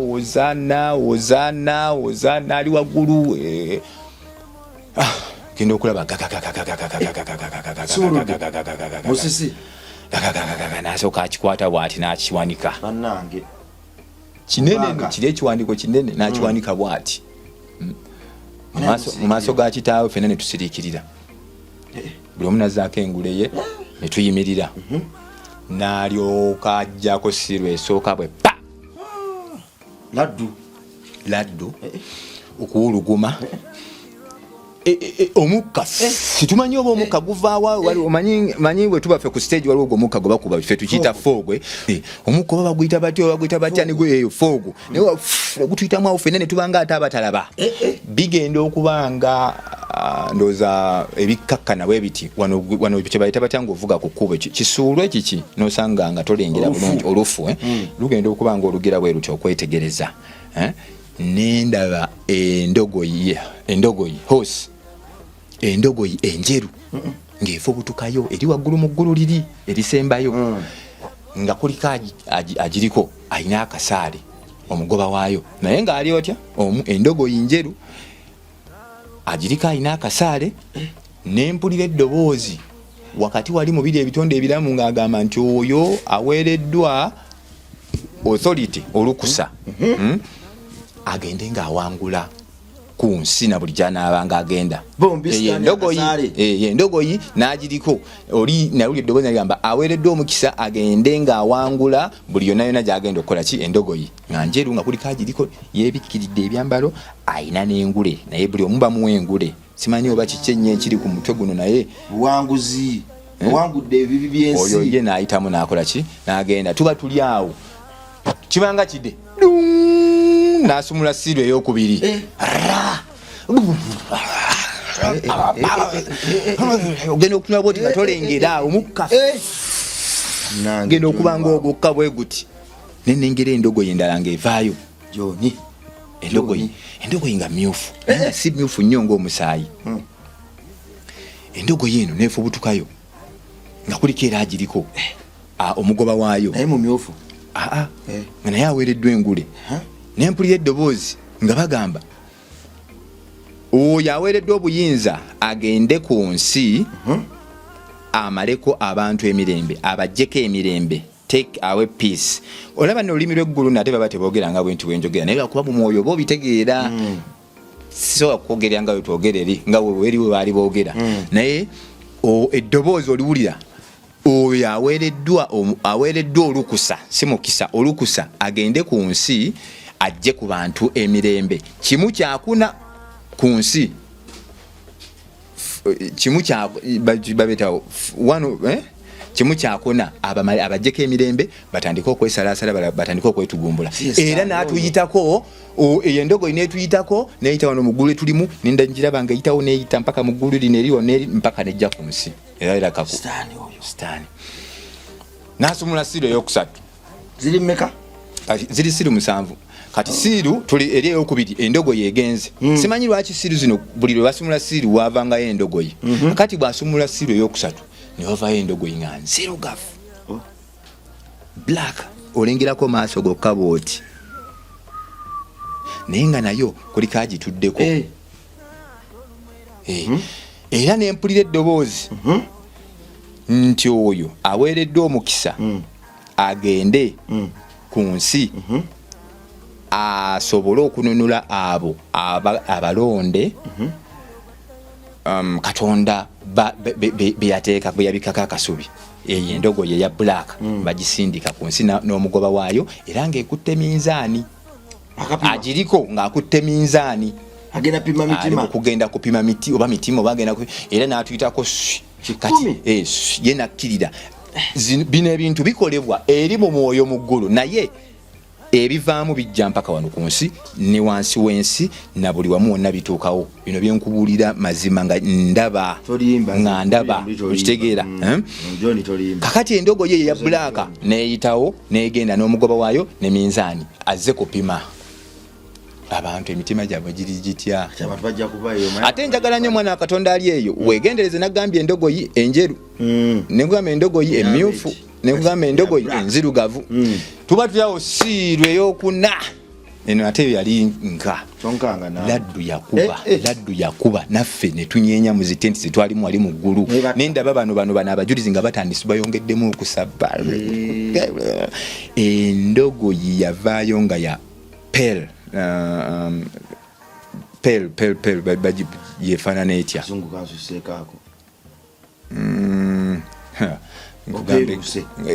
ali waggulu genda okulaba musisi nasooka akikwata bw'ati n'akiwanika kinene kiri ekiwandiiko kinene n'akiwanika bw'ati mu maaso ga kitaawe fenna ne tusiriikirira buli omu nazzaako engule ye ne tuyimirira n'alyoka ajjako siiru esooka bwe pa laddu okuwuluguma omukka situmanyi oba omukka guvaawa manyi bwe tuba ffe ku stage waliwo gwe omukka gwe bakuba ffe tukiyita foogwe omukka oba baguyita batya nigweyo foogo naye gutuyitamu awo ffenna ne tubanga ate abatalaba bigenda okuba nga ndowooza ebikkakkana bwe biti wano kyebayita batya ng'ovuga ku kkubo kisuulwe kiki n'osanga nga tolengera bulungi olufu lugenda okuba nga olugera bwe luti okwetegereza nendaba endogoyi horse endogoyi enjeru ng'efubutukayo eri waggulu mu ggulu liri erisembayo nga kuliko agiriko alina akasaale omugoba waayo naye nga ali otya endogoyi njeru agiriko alina akasaale nempulira eddoboozi wakati wali mu biri ebitonde ebiramu ng'agamba nti oyo aweereddwa authority olukusa agende ng'awangula ku nsi na buli gyanaabanga agenda endogoyi n'agiriko oli nawuli eddoboozi nagamba aweereddwa omukisa agende ng'awangula buli yonna yonna gy'agenda okukola ki endogoyi nga njeru nga kuliko agiriko yeebikkiridde ebyambalo ayina n'engule naye buli omu bamuwa engule simanyi oba kiki ennyo ekiri ku mutwe guno naye buwanguzi wangudde ebibi byensi oyo ye n'ayitamu n'akola ki n'agenda tuba tuli awo kibanga kidde n'asumula siiru ey'okubiri ogenda okutunula bwoti nga tolengera omukka genda okuba ng'ogukka bwe guti nenengera endogoyi endala ng'evaayo joni endogoyi nga myufu si myufu nnyo ng'omusaayi endogoyi eno neefubutukayo nga kuliko era agiriko omugoba waayo naye mumyufu nga naye aweereddwa engule nempulira eddoboozi nga bagamba oyo aweereddwa obuyinza agende ku nsi amaleko abantu emirembe abajjeko emirembe take away peace olaba n'olulimi lw'eggulu nate baba teboogera nga bwe nti bwenjogera naye lwakuba mu mwoyo oba obitegeera sisobola kukwogerera nga wetwogera eri nga weriwe baali boogera naye eddoboozi oliwulira oyo aweereddwa olukusa si mukisa olukusa agende ku nsi ajje ku bantu emirembe kimu kyakuna ku nsi kimu kyakuna abajjeko emirembe batandika okwesalaasala batandika okwetugumbula era n'atuyitako endogoyi netuyitako neyita wano muggulu etulimu nendagiraba nga eyitawo neyita mpaka muggulu lino eriwo mpaka nejja ku nsi era erakaku sitaani n'asumula siiru ey'okusatu ziri mmeka ziri siiru 7 kati siiru tuli eri ey'okubiri endogoyi egenze simanyi lwaki siiru zino buli lwe basumula siiru waavangayo endogoyi kati bw'asumula siiru ey'okusatu ne wavayo endogoyi nga nzirugavu black olengerako maaso gokka bwoti naye nga nayo kuliko agituddeko era nempulira eddoboozi nti oyo aweereddwa omukisa agende ku nsi asobole okununula abo abalonde Katonda beyateeka beyabikako akasubi eyo endogoyi eya black bagisindika ku nsi n'omugoba waayo era ng'ekutte minzaani agiriko ng'akutte minzaani agenda pima mitima kugenda kupima miti oba mitima oba agenda era n'atuyitako kati ye nakkirira bino ebintu bikolebwa eri mu mwoyo mu ggulu naye ebivaamu bijja mpaka wano ku nsi ne wansi w'ensi na buli wamu wonna bituukawo bino byenkubuulira mazima nga ndaba okitegeera kakati endogoyi eya bulaaka neeyitawo neegenda n'omugoba waayo ne minzaani azze kupima abantu emitima gyabwe giri gitya ate njagala nnyo mwana wa Katonda ali eyo weegendereze nagambye endogoyi enjeru nekugamba endogoyi emyufu nekugamba endogoyi enzirugavu tuba tulyawo siiru ey'okuna eno ate yali nka laddu yakuba naffe ne tunyeenya mu zitenti zetwalimu wali mu ggulu nendaba bano abajulizi nga batandise bayongeddemu okusaba endogoyi yavaayo nga ya pel yefaanana etya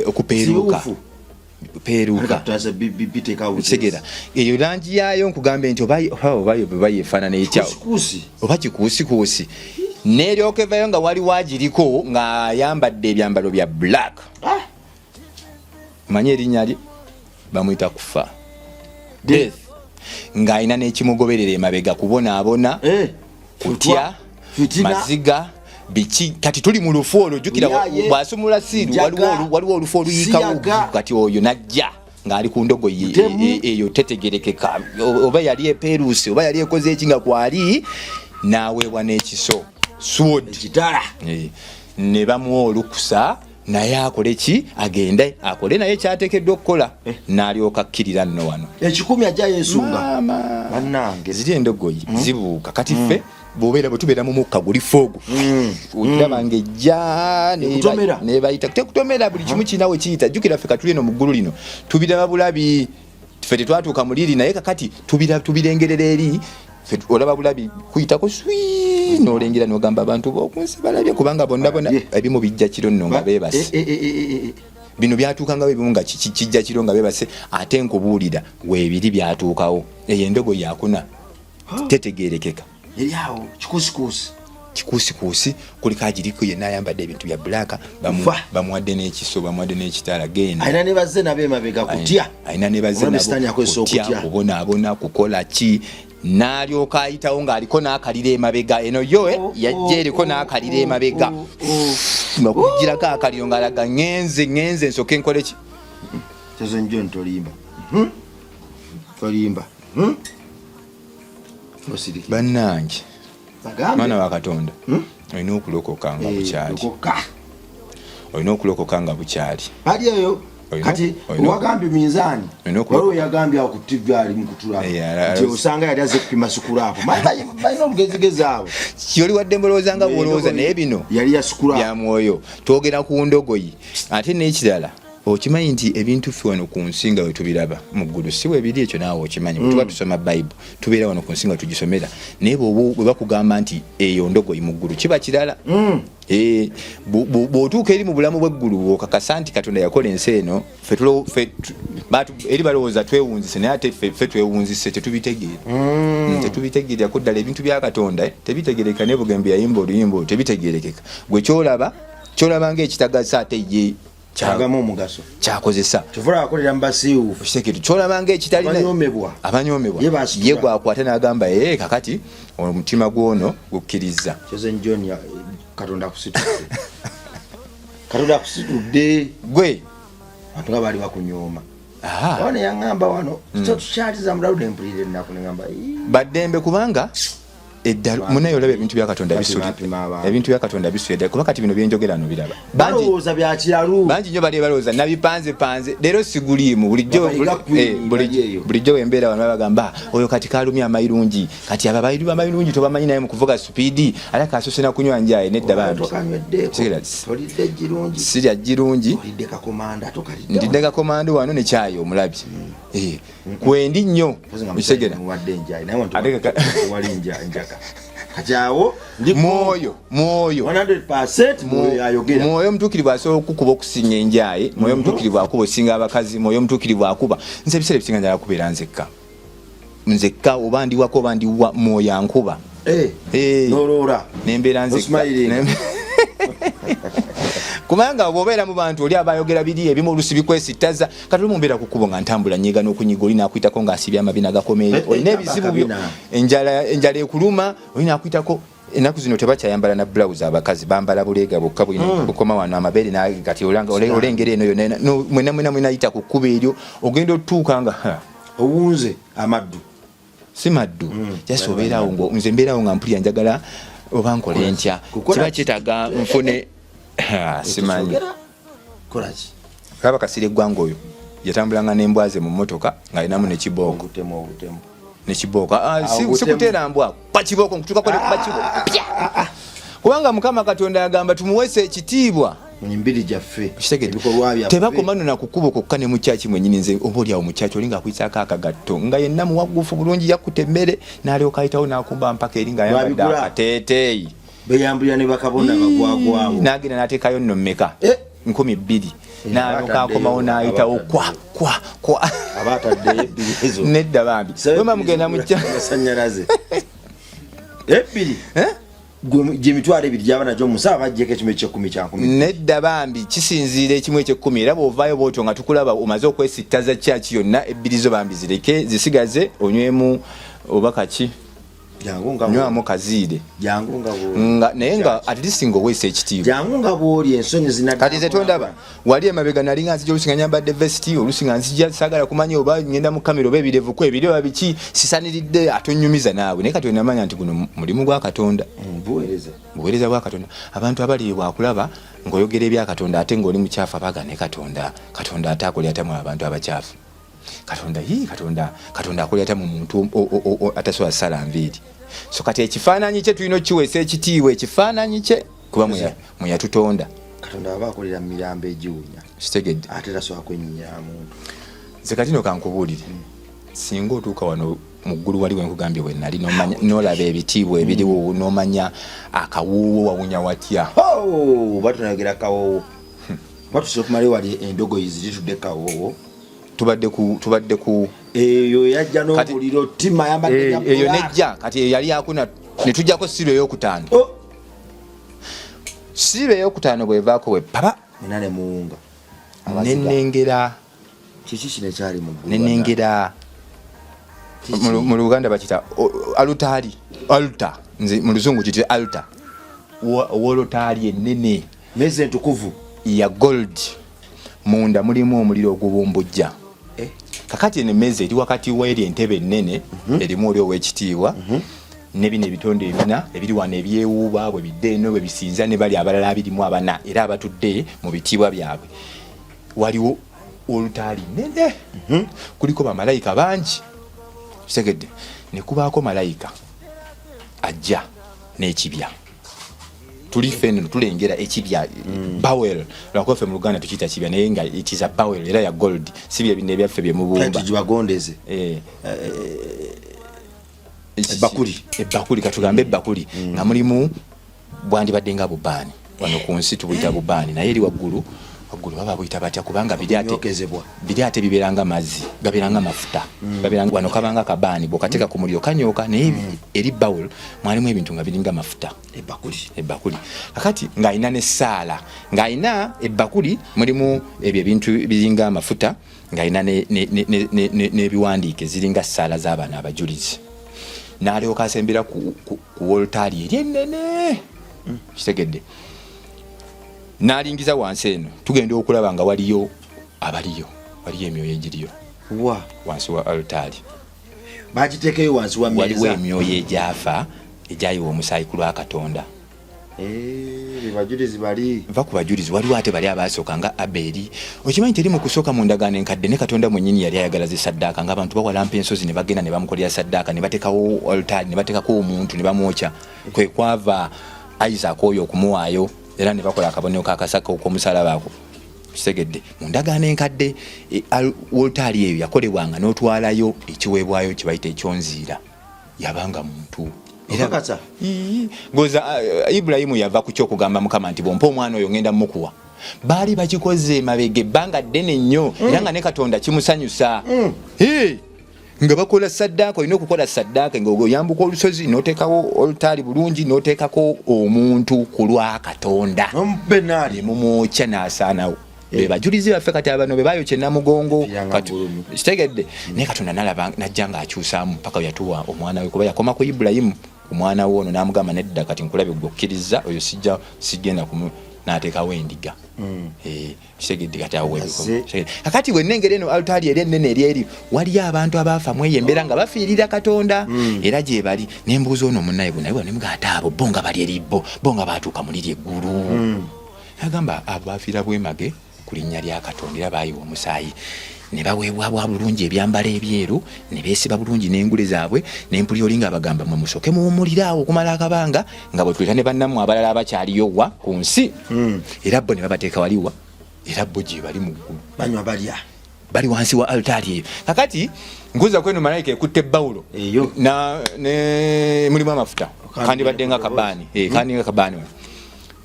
okupeeruuka tegera eyo langi yaayo nkugambe nti oba yefaanana etya oba kikuusikuusi neryoka evayo nga wali wagiriko ng'ayambadde ebyambalo bya black manyi erinnya lye bamuyita kufa death ng'alina n'ekimugoberera emabega kubonaabona kutya maziga biki kati tuli mu lufu olwo jjukira bw'asumula siiru waliwo olufu oluyikawo kati oyo najja ng'ali ku ndogoyi eyo tetegerekeka oba yali eperuusi oba yali ekoze eki nga kwali n'aweebwa n'ekiso sword ekitala ne bamuwa olukusa naye akole ki agende akole naye kyateekeddwa okukola n'alyoka akkirira nno wano ekikumi ajja yeesunga bannange ziri endogoyi zibuuka kati ffe bwobeera bwe tubeera mu mukka guli foogu ogiraba ng'ejja nebayita tekutomera buli kimu kirina we kiyita jjukira ffe katuli eno mu ggulu lino tubiraba bulabi ffe tetwatuuka mu liri naye kakati tubirengerera eri olaba bulabi kuyitako swi n'olengera n'ogamba abantu b'okunsi balabye kubanga bonna ebimu bijja kiro nno nga beebase bino byatuukanga ebimu nga kijja kiro nga beebase ate nkubuulira weebiri byatuukawo eyo endogoyi yakuna tetegeerekeka eri awo kikuusikuusi kuliko agiriko yenna ayambadde ebintu bya bbulaaka bamuwadde n'ekiso bamuwadde n'ekitala genda ayina ne bazze nabo emabega kutya ayina ne bazze nabo kutya kubonaabona kukola ki n'alyoka ayitawo ng'aliko n'akalira emabega eno yo yajja eriko n'akalira emabega ngakugirako akaliro ng'alaga ŋŋenze nsoke nkole ki tezo njo ntolimba tolimba bannange mwana wa Katonda olina okulokoka nga bukyali olina okulokoka nga bukyali ali eyo kati wagambye minzaani waliwo yagambye awo ku TV ali mu kutula nti osanga yali aze kupima sukulu apo balina obugezigezi abo kyoli wadde mbolooza nga bwolowooza naye bino yali ya sukulu bya mwoyo twogera ku ndogoyi ate n'ekirala okimanyi nti ebintu ffe wano ku nsi nga we tubiraba mu ggulu si webiri ekyo naawe okimanyi bwe tuba tusoma Bible tubeera wano ku nsi nga tugisomera naye bwe bakugamba nti eyo ndogoyi mu ggulu kiba kirala bw'otuuka eri mu bulamu bw'eggulu okakasa nti Katonda yakola ensi eno eri balowooza twewunzise naye ate ffe twewunzise tetubitegeerako ddala ebintu bya Katonda tebitegerekeka ne bugembe yayimba oluyimba tebitegerekeka gwe kyolaba ng'ekitagasa ate ye kyagamu omugaso kyakozesa kivula akolera mbasiiwufu kitegeero kyolabanga ekitalina abanyomebwa ye gwakwata n'agamba kakati omutima gwono gukkiriza Chosen John Katonda akusitudde gwe abantu nga bali bakunyooma wane yaŋŋamba wano tukyaliza mulalu nempulira ennaku neŋŋamba baddembe kubanga eddalo munaye olaba ebintu bya Katonda bisulidde kuba kati bino byenjogerano biraba balowooza bya kiralu bangi nnyo bali balowooza nabipanze leero siguliimu bulijjo wembeera wano bagamba oyo kati kalumya amayirungi kati abo amayirungi tobamanyi naye mu kuvuga supiidi ate kasose na kunywa njaye nedda bambi sirya jirungi ndidde kakomando wano nekyayo omulabi kwendi nnyo ekisegera kajawo mwoyo 100% mwoyo ayogera mwoyo mtukirivu asobola okukuba okusinga enjaye mwoyo mtukirivu akuba osinga abakazi mwoyo mtukirivu akuba nze ebiseera bisinga njala kubeera nzekka oba ndiwako oba ndiwa mwoyo ankuba nolora nembeera nzekka kubanga bw'obeera mu bantu oli abayogera biri ebimu olusi bikwesittaza kati oli mumbeera ku kkubo nga ntambula nyiga n'okunyiga oli naakuyitako ng'asibye amabina gakomeere olina ebizibu byo enjala ekuluma oli naakuyitako ennaku zino tebakyayambala na blouse abakazi bambala buleega bwokka bukoma wano amabeere kati olengera eno yonna mwena yita ku kkubo eryo ogenda otutuuka nga owunze amaddu si maddu jasi obeerawo nze mbeerawo nga mpulira njagala oba nkole ntya kiba kyetaaga nfune simanyi kaba kasire eggwanga oyo yatambulanga n'embwa ze mu mmotoka ng'alinamu nekibooko sikuteera mbwa pakibooko nkutukako nepakibooko kubanga Mukama Katonda yagamba tumuwese ekitiibwa mbiri gyaffe tebakomano na kukubo kokka ne mukyaki mwenyini nze oboli awo mukyaki olinga akuyisako akagatto nga yenna muwagufu bulungi yakutte emmere n'alyoka ayitawo n'akumba mpaka eri nga ayambadde akateeteeyi beyambulira ne bakabona bagwagwawo n'agenda n'ateekayo nno mmeka 200 n'alyoka akomawo n'ayitawo kwa abaataddeyo ebbiri ezo nedda bambi wema mugenda mukyasanyalaze ebbiri gye mitwalo ebiri gyaba nagyo omusaba bajjeko ekimu ekyekumi kyankumi nedda bambi kisinziira ekimu ekyekumi era bw'ovaayo bwotyo nga tukulaba omaze okwesittaza kyaki yonna ebbiri zo bambi zireke zisigaze onywemu oba kaki jangu nga nywamu kaziire jangu nga nga naye nga at least ng'oweesa ekitiibwa jangu nga bw'oli ensonyi zinadda kati nze tondaba wali emabega nali nga nzija olusi nga nyambadde vesti olusi nga nzija saagala kumanya oba ngenda mu kamera oba ebirevuku ebireba biki sisaniridde atonyumiza naawe naye kati onamanya nti guno mulimu gwa Katonda buweereza bwa Katonda abantu abali bwakulaba ng'oyogera ebya Katonda ate ng'oli mukyafu abagane Katonda ate akolera atamu abantu abakyafu Katonda akolera atamu muntu atasobola ssala nviiri so kati ekifaananyi kye tulina okiweesa ekitiibwa ekifaananyi kye kuba mwe yatutonda Katonda aba akolera mu mirambo egiwunya kitegedde ate tasobola kwenyinya muntu nze kati no kankubuulire singa otuuka wano mu ggulu wali wenkugambye bwe nali n'olaba ebitiibwa ebiriwo n'omanya akawuuwo wawunya watya oba tunayogera kawoowo oba tusobola okumalayo wali endogoyi ziri tudde kawoowo tubadde ku eyo yajja n'omuliro ttima yambadde eyo nejja kati eyo yali yakuna ne tujjako siiro ey'okutaano siiro ey'okutaano bwevaako we papa nina ne muwunga nenengera kiki kino ekyali mu ggulu nenengera mu Luganda bakita altar nze mu Luzungu kiti altar wolotaali ennene meze entukuvu ya gold munda mulimu omuliro ogubumbujja kakati eno meze eri wakati w'eri entebe ennene erimu oli ow'ekitiibwa ne bino ebitonde ebina ebiri wano ebyewuuba bwe bidde eno bwe bisinza ne bali abalala abirimu abana era abatudde mu bitiibwa byabwe waliwo olutaali nnene kuliko bamalayika bangi kitegedde ne kubaako malayika ajja n'ekibya tuli fenno tulengera ekibya bawel lwakofe mu Luganda tukiyita kibya naye nga it is a bawel era ya gold sibye bino ebyaffe bye mubumba tujibagondeze ebbakuli katugambe ebbakuli nga mulimu bwandibadde nga bubaani wano ku nsi tubuyita bubaani naye eri waggulu baba buyita batya kubanga biri ate bibeeranga mazzi gabeeranga mafuta gabeeranga wano kabanga kabaani bw'okateeka ku muliro kanyooka naye eri bawul mwalimu ebintu nga biringa mafuta ebbakuli kakati ng'alina n'essaala ng'alina ebbakuli mulimu ebyo ebintu biringa amafuta ng'alina n'ebiwandiike ziringa ssaala z'abaana abajulizi n'alyoka asembera ku woltaali eri ennene kitegedde n'alingiza wansi eno tugenda okulaba nga waliyo emyoyo egiriyo wansi wa altaali bagiteekeyo wansi wa waliwo emyoyo egyafa egyayiwa omusaayi ku lwa Katonda bajulizi bali va ku bajulizi waliwo ate bali abaasooka nga Aberi okimanyi teri mu kusooka mu ndagaano enkadde ne Katonda mwennyini yali ayagala zisaddaaka ng'abantu bawalampa ensozi ne bagenda ne bamukolera saddaaka ne bateekawo altaali ne bateekako omuntu ne bamwokya kwe kwava Isaac oyo okumuwaayo era ne bakola akabonero kakasaka okwomusalaba ako kitegedde mu ndagaano enkadde woltaali eyo yakolebwanga n'otwalayo ekiweebwayo kye bayita ekyonziira yabanga muntu ngoza Ibulayimu yava ku kyokugamba Mukama nti bompa omwana oyo ngenda mukuwa baali bakikoze mabega ebbanga ddene nnyo era nga ne Katonda kimusanyusa nga bakola saddaaka olina okukola saddaaka ng'oyambuka olusozi n'oteekawo olutaali bulungi n'oteekako omuntu ku lwa Katonda mumwokya n'asaanawo be bajulizi baffe kati abano be bayokya Namugongo kitegedde naye Katonda nalaba najja ng'akyusaamu paka yatuwa omwana we kuba yakoma ku Ibulayimu omwana we ono n'amugamba nedda kati nkulabe gwokkiriza oyo sigenda n'ateekawo endiga kitegedde kati awo kakati bwe nnengera eno altaali eri ennene eri waliyo abantu abaafa mu eyo embeera nga bafiirira Katonda era gye bali n'embuuza ono munnaye bwe naye nemuga ate abo bo nga bali eri bo nga baatuuka mu liri eggulu agamba abo bafiira bwemage ku linnya lya Katonda era baayiwa omusaayi ne baweebwa bulungi ebyambalo ebyeru ne beesiba bulungi n'engule zaabwe n'empuli oli ng'abagamba mwe musooke muwummuliraawo okumala akabanga nga bwe tuleta ne bannammwe abalala abakyaliyo wa ku nsi era bo ne babateeka waliwa era bo gye bali mu ggulu banywa bali wansi wa altaali eyo kakati nkuza kweno malayika ekutte Bawulo mulimu amafuta kandibadde nga kabaani kandi nga kabaani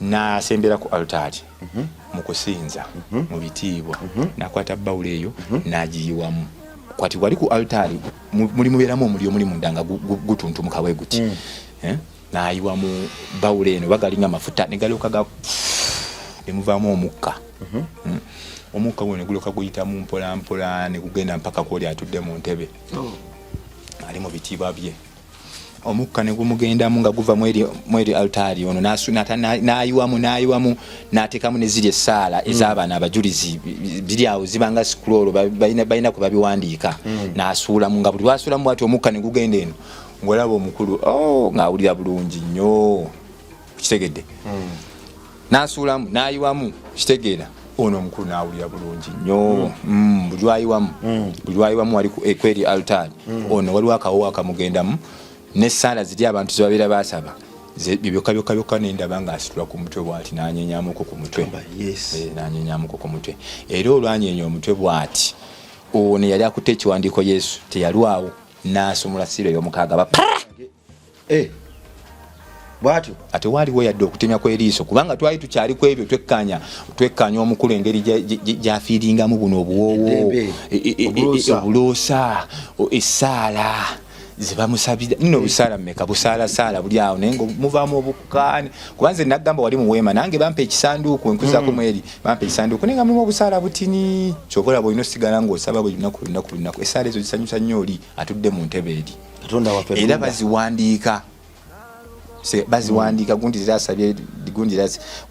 n'asembera ku altaali mu kusinza mu bitiibwa n'akwata Bawulo eyo n'agiyiwamu kwati wali ku altaali mulimubeeramu omuliro muli munda nga gutuntumuka bwe guti n'ayiwamu Bawulo eno bagalinga amafuta ne galyoka ne muvaamu omukka omukka gwe ne gulyoka guyitamu mpolampola ne gugenda mpaka kwoli atudde mu ntebe ali mu bitiibwa bye omukka ne gumugendamu nga guva mweri altari ono nayiwamu n'ateekamu ne ziri essaala ez'abaana abajulizi biri awo zibanga scroll balina kwe babiwandiika n'asuulamu nga buli lwasuulamu bwati omukka ne gugenda eno ng'olaba omukulu ng'awulira bulungi nnyo kitegedde n'asuulamu n'ayiwamu kitegeera ono omukulu n'awulira bulungi nnyo buli lwayiwamu wali kweri altari ono waliwo akawowo akamugendamu n'essaala ziri abantu zebabeera basaba byokka nendaba ng'asitula ku mutwe bw'ati n'anyenyamuko ku mutwe n'anyenyamuko ku mutwe era olwanyenya omutwe bw'ati ono yali akutte ekiwandiiko Yesu teyalwawo n'asumula Siiro ey'omukaaga bwatyo ate waliwo yadde okutemya kw'eriiso kubanga twali tukyali ku ebyo twekkanya omukulu engeri gy'afiiringamu buno obuwoowo obuloosa essaala zebamusabira nno busaala mmeka busaala buli awo naye nga muvaamu obukkaane kuba nze nagamba wali mu weema nange bampa ekisanduuku enkuzaako mweri bampa ekisanduuku naye nga mulimu obusaala butini kyobola bwolina osigala ng'osaba buli lunaku essaala ezo zisanyusa nnyo oli atudde mu ntebe eri era baziwandiika gundi zirasabye gundi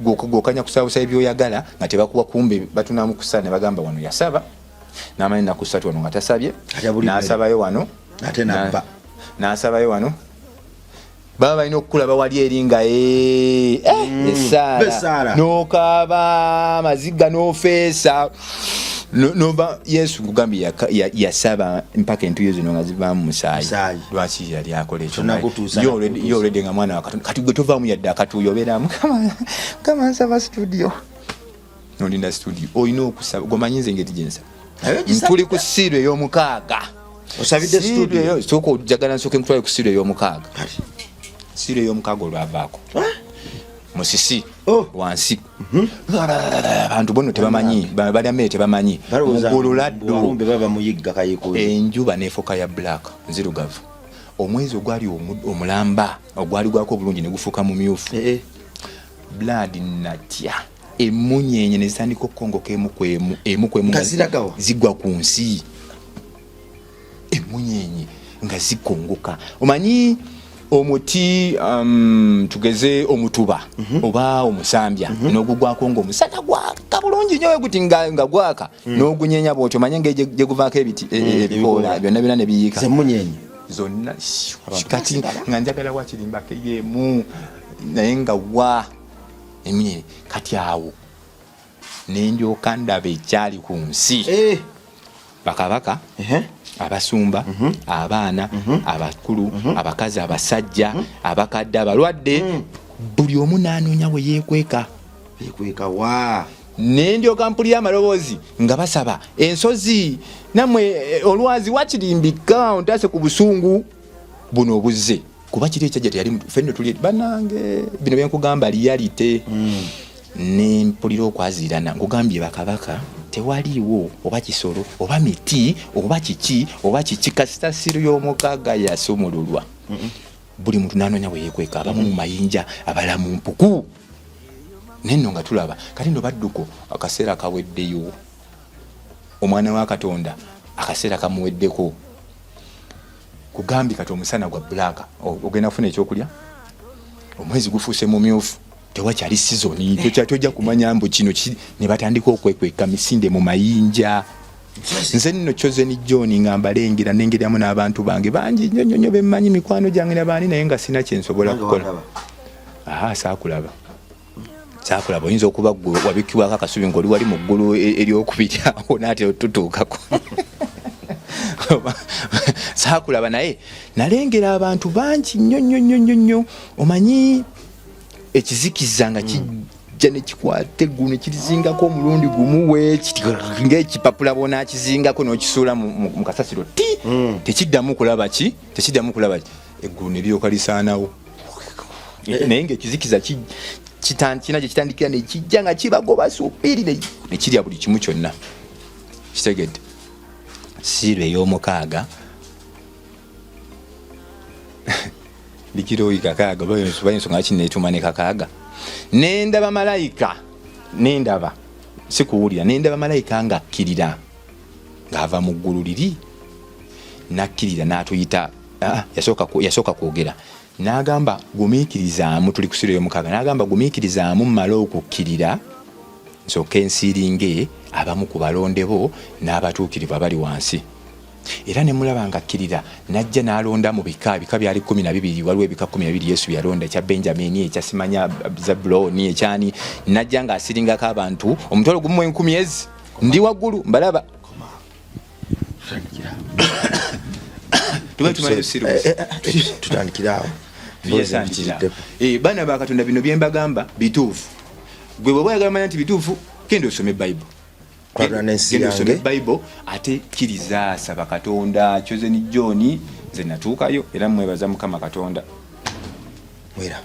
gwokanya kusaba busaba byoyagala nga tebakuwa kumbe batunamu kusaba ne bagamba wano yasaba n'amanyi naku 3 wano nga tasabye n'asabayo wano ate nabba n'asabayo wano baba balina okukulaba wali eringa essaala n'okaaba amaziga n'ofeesa nova Yesu kugambye yasaba mpaka entuyo zino nga zivaamu musaayi lwaki yali akola ekyo yo olwedde nga mwana wa Katonda kati gwe tovaamu yadde akatuuyo obeeramu kama nsaba studio nolinda studio olina okusaba gomanyi nze engeri gyensaba tuli ku Siiro ey'omukaaga osabidde studio sooka ojagala nsooke nkutwale ku Siiro ey'omukaaga Siiro ey'omukaaga olwavaako musisi wansi abantu bono tebamanyi bali amere tebamanyi mugululaddo baba muyigga kayiko enjuba nefoka ya black nzirugavu omwezi ogwali omulamba ogwali gwako bulungi ne gufuka mu myufu blood natya emunyenye ne zitandika okukongoka emukwemu zigwa ku nsi emunyenye nga zikongoka omanyi omuti tugeze omutuba oba omusambya n'ogugwako ng'omusana gwaka bulungi nnyo guti nga gwaka n'ogunyenya bw'otyo manye ng'egye guvaako ebikoola byonna ne biyiika zemunyenye zonna kati nga njagala wakirimbako yemu naye nga wa emunyenye kati awo nendyoka ndaba ekyali ku nsi bakabaka abasumba abaana abakulu abakazi abasajja abakadde abalwadde buli omu n'anoonya we yeekweka wa nendyoka mpulira amaloboozi nga basaba ensozi nammwe olwazi wakirimbika ontaase ku busungu buno obuzze kuba kiri ekyajja teyali fenno tuli banange bino byenkugamba liyalite nempulira okwaziirana nkugambye bakabaka tewaliwo oba kisolo oba miti oba kiki kasita Siiro y'omukaaga yasumululwa buli muntu n'anoonya we yeekweka abamu mu mayinja abala mu mpuku nenno nga tulaba kati ndo badduko akaseera kaweddeyo omwana wa Katonda akaseera kamuweddeko kugambi kati omusana gwa black ogenda kufuna ekyokulya omwezi gufuuse mu myufu tewakyali sizoni tojja kumanya mbu kino ne batandika okwekweka misinde mu mayinja nze nno Chosen John nga mbalengera nengeramu n'abantu bange bangi nnyo bemmanyi mikwano gyange nabaani naye nga sina kyensobola kukola saakulaba oyinza okuba gwe wabikibwako akasubi ng'oli wali mu ggulu eryokubiri awo naate otutuukako saakulaba naye nalengera abantu bangi nnyo omanyi ekizikiza nga kijja ne kikwata eggulu ne kirizingako omulundi gumu ng'ekipapula bona akizingako n'okisuula mu kasasiro tekiddamu kulaba ki eggulu ne lyoka lisaanawo naye ng'ekizikiza kina gye kitandikira ne kijja nga kibagoba suupiri ne kirya buli kimu kyonna kitegedde Siiro ey'omukaaga likiro ikakaaga bayensonga kineetuma ne kakaaga nendaba malayika sikuwulira nendaba malayika ng'akkirira ng'ava mu ggulu liri n'akkirira n'atuyita yasooka kwogera n'agamba gumiikirizaamu, tuli kusiro y'omukaaga, n'agamba gumiikirizaamu mmale okukkirira nsooka ensiiringe abamu ku balondebo n'abatuukirivu abali wansi. Era ne mulaba nga akkirira najja n'alonda mu bika byali 12, waliwo ebika 12 Yesu yalonda, ekya Benjamini, ekya Simanya, Zabuloni, ekyani, najja ng'asiringako abantu omutwalo gumu mu 10,000 ndi waggulu mbalaba. Tutandikirawo baana ba Katonda, bino bye mbagamba bituufu. Gwe bw'oba oyagala manya nti bituufu, genda osome Bayibuli. Bayibuli ate kkiriza, saba Katonda. Chosen John nze natuukayo era mwebaza Mukama Katonda. Wera.